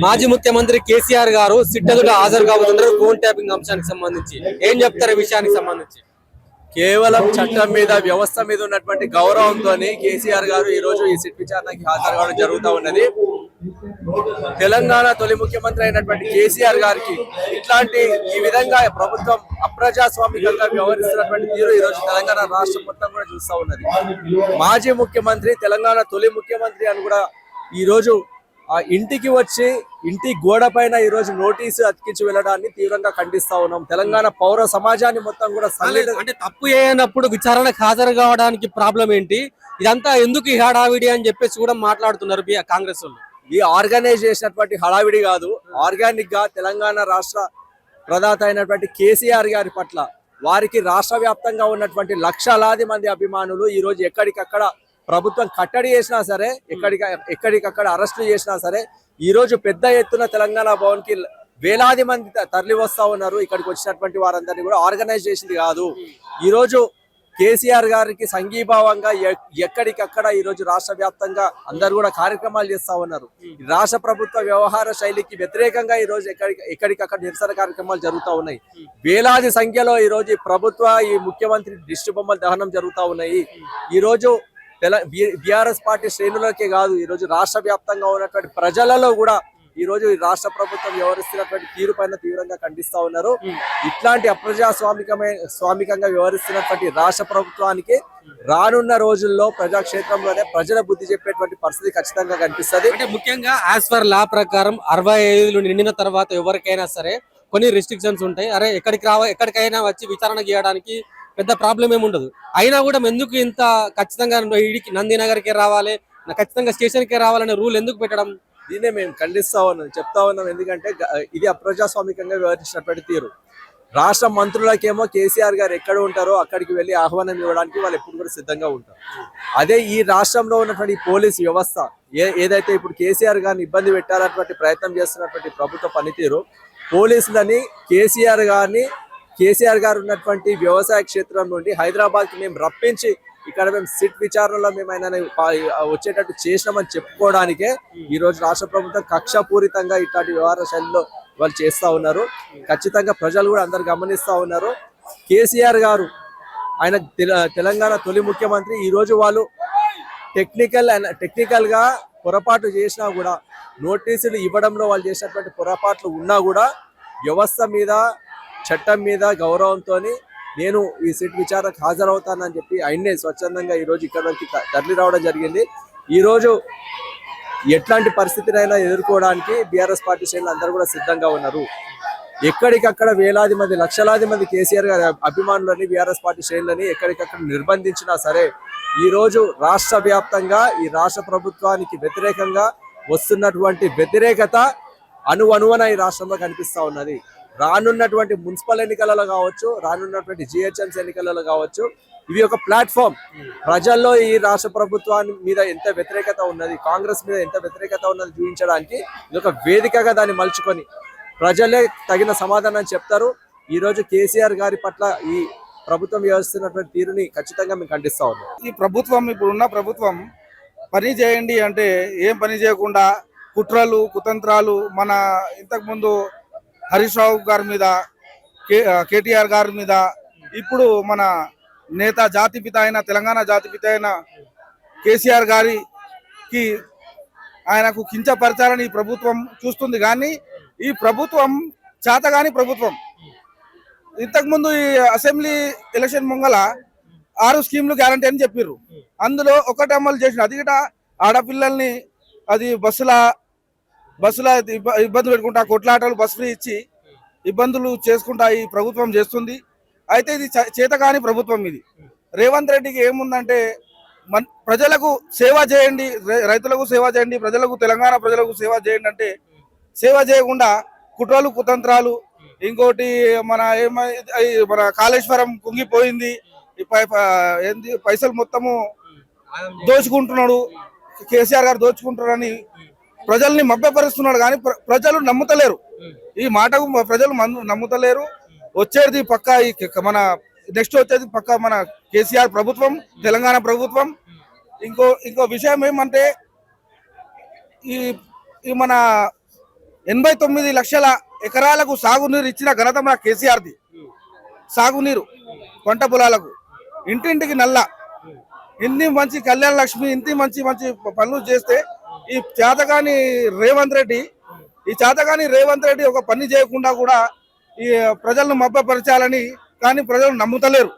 మాజీ ముఖ్యమంత్రి కేసీఆర్ గారు సిట్ ఎదుట హాజరు కాబోతున్నారు ఫోన్ ట్యాపింగ్ అంశానికి సంబంధించి ఏం చెప్తారు ఈ విషయానికి సంబంధించి? కేవలం చట్టం మీద వ్యవస్థ మీద ఉన్నటువంటి గౌరవంతో కేసీఆర్ గారు ఈ రోజు ఈ సిట్ విచారణకి హాజరు కావడం జరుగుతూ ఉన్నది. తెలంగాణ తొలి ముఖ్యమంత్రి అయినటువంటి కేసీఆర్ గారికి ఇట్లాంటి ఈ విధంగా ప్రభుత్వం అప్రజాస్వామికంగా వ్యవహరిస్తున్నటువంటి తీరు ఈ రోజు తెలంగాణ రాష్ట్రం మొత్తం కూడా చూస్తూ ఉన్నది. మాజీ ముఖ్యమంత్రి తెలంగాణ తొలి ముఖ్యమంత్రి అని కూడా ఈ రోజు ఆ ఇంటికి వచ్చి ఇంటి గోడ పైన ఈ రోజు నోటీసు అతికించి వెళ్ళడాన్ని తీవ్రంగా ఖండిస్తా ఉన్నాం. తెలంగాణ పౌర సమాజాన్ని మొత్తం కూడా అంటే తప్పు చేయనప్పుడు విచారణకు హాజరు కావడానికి ప్రాబ్లం ఏంటి, ఇదంతా ఎందుకు ఈ హడావిడి అని చెప్పేసి కూడా మాట్లాడుతున్నారు కాంగ్రెస్ వాళ్ళు. ఈ ఆర్గనైజ్ చేసినటువంటి హడావిడి కాదు, ఆర్గానిక్ గా తెలంగాణ రాష్ట్ర ప్రదాత అయినటువంటి కేసీఆర్ గారి పట్ల వారికి రాష్ట్ర వ్యాప్తంగా ఉన్నటువంటి లక్షలాది మంది అభిమానులు ఈ రోజు ఎక్కడికక్కడ ప్రభుత్వం కట్టడి చేసినా సరే, ఎక్కడికక్కడ అరెస్టులు చేసినా సరే, ఈ రోజు పెద్ద ఎత్తున తెలంగాణ భవన్ కి వేలాది మంది తరలి వస్తా ఉన్నారు. ఇక్కడికి వచ్చినటువంటి వారందరినీ కూడా ఆర్గనైజ్ చేసింది కాదు. ఈ రోజు కేసీఆర్ గారికి సంఘీభావంగా ఎక్కడికక్కడ ఈ రోజు రాష్ట్ర వ్యాప్తంగా అందరు కూడా కార్యక్రమాలు చేస్తా ఉన్నారు. రాష్ట్ర ప్రభుత్వ వ్యవహార శైలికి వ్యతిరేకంగా ఈ రోజు ఎక్కడికక్కడ నిరసన కార్యక్రమాలు జరుగుతూ ఉన్నాయి. వేలాది సంఖ్యలో ఈ రోజు ఈ ముఖ్యమంత్రి దిష్టి బొమ్మల దహనం జరుగుతూ ఉన్నాయి. ఈ రోజు బీఆర్ఎస్ పార్టీ శ్రేణులకే కాదు, ఈ రోజు రాష్ట్ర వ్యాప్తంగా ఉన్నటువంటి ప్రజలలో కూడా ఈ రోజు రాష్ట్ర ప్రభుత్వం వ్యవహరిస్తున్నటువంటి తీరు పైన తీవ్రంగా ఖండిస్తా ఉన్నారు. ఇట్లాంటి స్వామికంగా వ్యవహరిస్తున్నటువంటి రాష్ట్ర ప్రభుత్వానికి రానున్న రోజుల్లో ప్రజాక్షేత్రంలోనే ప్రజల బుద్ధి చెప్పేటువంటి పరిస్థితి ఖచ్చితంగా కనిపిస్తుంది. అంటే ముఖ్యంగా యాజ్ పర్ లా ప్రకారం 65 నిండిన తర్వాత ఎవరికైనా సరే కొన్ని రెస్ట్రిక్షన్స్ ఉంటాయి. అరే ఎక్కడికైనా వచ్చి విచారణ చేయడానికి పెద్ద ప్రాబ్లం ఏమి ఉండదు. అయినా కూడా ఎందుకు ఇంత ఖచ్చితంగా ఇడికి నందినగర్కే రావాలి, ఖచ్చితంగా స్టేషన్కే రావాలనే రూల్ ఎందుకు పెట్టడం? దీన్నే మేము ఖండిస్తా ఉన్నాం, చెప్తా ఉన్నాం. ఎందుకంటే ఇది అప్రజాస్వామికంగా వ్యవహరించినటువంటి తీరు. రాష్ట్ర మంత్రులకేమో కేసీఆర్ గారు ఎక్కడ ఉంటారో అక్కడికి వెళ్ళి ఆహ్వానం ఇవ్వడానికి వాళ్ళు ఎప్పుడు కూడా సిద్ధంగా ఉంటారు. అదే ఈ రాష్ట్రంలో ఉన్నటువంటి పోలీస్ వ్యవస్థ ఏదైతే ఇప్పుడు కేసీఆర్ గారిని ఇబ్బంది పెట్టాలన్నటువంటి ప్రయత్నం చేస్తున్నటువంటి ప్రభుత్వ పనితీరు, పోలీసులని కేసీఆర్ గారు ఉన్నటువంటి వ్యవసాయ క్షేత్రం నుండి హైదరాబాద్ కి మేము రప్పించి ఇక్కడ మేము సిట్ విచారణలో మేము ఆయన వచ్చేటట్టు చేసినామని చెప్పుకోవడానికే ఈ రోజు రాష్ట్ర ప్రభుత్వం కక్షపూరితంగా ఇట్లాంటి వ్యవహార శైలిలో వాళ్ళు చేస్తా ఉన్నారు. ఖచ్చితంగా ప్రజలు కూడా అందరు గమనిస్తా ఉన్నారు. కేసీఆర్ గారు ఆయన తెలంగాణ తొలి ముఖ్యమంత్రి. ఈ రోజు వాళ్ళు టెక్నికల్ గా పొరపాటు చేసినా కూడా, నోటీసులు ఇవ్వడంలో వాళ్ళు చేసినటువంటి పొరపాట్లు ఉన్నా కూడా వ్యవస్థ మీద చట్టం మీద గౌరవంతో నేను ఈ సిట్ విచారణకు హాజరవుతానని చెప్పి ఆయన్నే స్వచ్ఛందంగా ఈ రోజు ఇక్కడ వరకు తరలి రావడం జరిగింది. ఈ రోజు ఎట్లాంటి పరిస్థితినైనా ఎదుర్కోవడానికి బీఆర్ఎస్ పార్టీ శ్రేణులు అందరూ కూడా సిద్ధంగా ఉన్నారు. ఎక్కడికక్కడ వేలాది మంది లక్షలాది మంది కేసీఆర్ గారి అభిమానులని బీఆర్ఎస్ పార్టీ శ్రేణులని ఎక్కడికక్కడ నిర్బంధించినా సరే, ఈ రోజు రాష్ట్ర వ్యాప్తంగా ఈ రాష్ట్ర ప్రభుత్వానికి వ్యతిరేకంగా వస్తున్నటువంటి వ్యతిరేకత అణువణువన ఈ రాష్ట్రంలో కనిపిస్తా ఉన్నది. రానున్నటువంటి మున్సిపల్ ఎన్నికలలో కావచ్చు, రానున్నటువంటి జిహెచ్ఎంసీ ఎన్నికలలో కావచ్చు, ఇవి ఒక ప్లాట్ఫామ్. ప్రజల్లో ఈ రాష్ట్ర ప్రభుత్వాన్ని మీద ఎంత వ్యతిరేకత ఉన్నది, కాంగ్రెస్ మీద ఎంత వ్యతిరేకత ఉన్నది చూపించడానికి ఇది ఒక వేదికగా దాన్ని మలుచుకొని ప్రజలే తగిన సమాధానం చెప్తారు. ఈ రోజు కేసీఆర్ గారి పట్ల ఈ ప్రభుత్వం వ్యవహరిస్తున్నటువంటి తీరుని ఖచ్చితంగా మేము ఖండిస్తా ఉన్నాం. ఈ ప్రభుత్వం, ఇప్పుడున్న ప్రభుత్వం పని చేయండి అంటే ఏం పని చేయకుండా కుట్రలు కుతంత్రాలు, మన ఇంతకుముందు హరీష్ రావు గారి మీద, కేటీఆర్ గారి మీద, ఇప్పుడు మన నేత జాతిపిత అయిన తెలంగాణ జాతిపిత అయిన కేసీఆర్ గారికి ఆయనకు కించపరచాలని ఈ ప్రభుత్వం చూస్తుంది. కానీ ఈ ప్రభుత్వం చేతగాని ప్రభుత్వం. ఇంతకుముందు ఈ అసెంబ్లీ ఎలక్షన్ ముంగల 6 స్కీమ్లు గ్యారంటీ అని చెప్పారు. అందులో ఒకటి అమలు చేసిన, అది ఆడపిల్లల్ని అది బస్సుల ఇబ్బంది పెట్టుకుంటా కొట్లాటలు బస్ ఫ్రీ ఇచ్చి ఇబ్బందులు చేసుకుంటా ఈ ప్రభుత్వం చేస్తుంది. అయితే ఇది చేతకాని ప్రభుత్వం. ఇది రేవంత్ రెడ్డికి ఏముందంటే ప్రజలకు సేవ చేయండి, రైతులకు సేవ చేయండి, తెలంగాణ ప్రజలకు సేవ చేయండి అంటే సేవ చేయకుండా కుట్రలు కుతంత్రాలు, ఇంకోటి మన కాళేశ్వరం కుంగిపోయింది, పైసలు మొత్తము దోచుకుంటున్నాడు, కేసీఆర్ గారు దోచుకుంటున్నారని ప్రజల్ని మభ్యపరుస్తున్నాడు. కానీ ప్రజలు నమ్ముతలేరు, ఈ మాటకు ప్రజలు నమ్ముతలేరు. వచ్చేది పక్కా మన నెక్స్ట్ వచ్చేది పక్కా మన కేసీఆర్ ప్రభుత్వం, తెలంగాణ ప్రభుత్వం. ఇంకో విషయం ఏమంటే ఈ మన 89 లక్షల ఎకరాలకు సాగునీరు ఇచ్చిన ఘనత మన కేసీఆర్ది. సాగునీరు పంట పొలాలకు, ఇంటింటికి నల్ల, ఇన్ని మంచి కళ్యాణ లక్ష్మి, ఇంటి మంచి మంచి పనులు చేస్తే ఈ చేతగాని రేవంత్ రెడ్డి ఒక పని చేయకుండా కూడా ఈ ప్రజలను మభ్యపరచాలని కానీ ప్రజలు నమ్ముతలేరు.